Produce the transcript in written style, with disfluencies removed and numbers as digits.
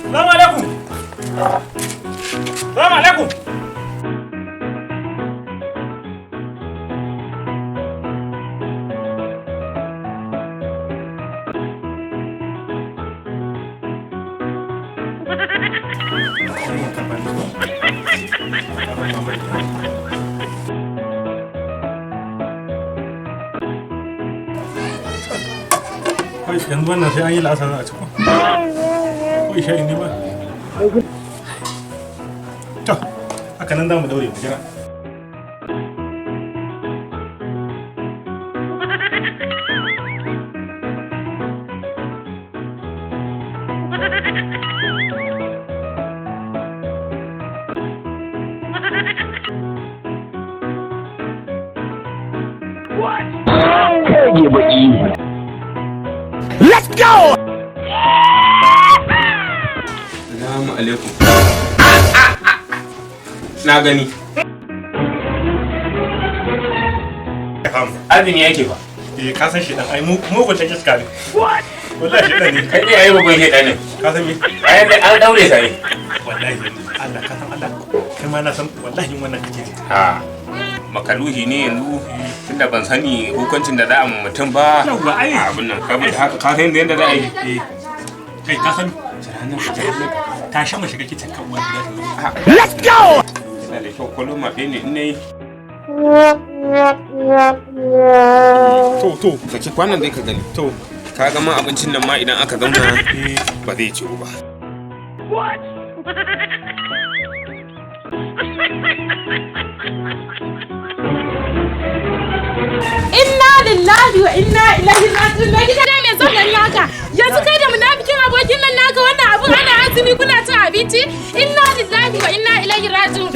Salamu alaikum. Salamu alaikum. Yanzu wannan sai an yi la'asar a cikin. Ko isha ne ba. To, haka nan za mu daure mu jira. Kage baki. Let's go! Assalamu alaikum. Na gani. Azumi yake ba. Ka san shi dan ai mugun take iska ne. What? Wallahi shi dan ne. Kai ne ai babban shi dan ne. Ka san me? Ai an daure sa ne. Wallahi Allah ka san Allah. Kai ma na san wallahi wannan kake ji. Ha. Makaluhi ne yanzu tunda ban sani hukuncin da za a mutum ba. Yawwa ai abin nan kamar haka ka san yadda za a yi. Kai ka san ta sha mu shiga kicin kan wani da. Let's go! Ina da kyau kullum ma ne in nayi. To saki kwanan dai ka gani. to Ka ga ma abincin nan ma idan aka zauna ba zai ciwo ba. What? Inna lillahi wa inna ilaihi raji'un. Me kika da me zan naka? Yanzu kai da munafikin abokin nan naka wannan abun ana azumi kuna cin abinci? Inna lillahi wa inna ilaihi raji'un.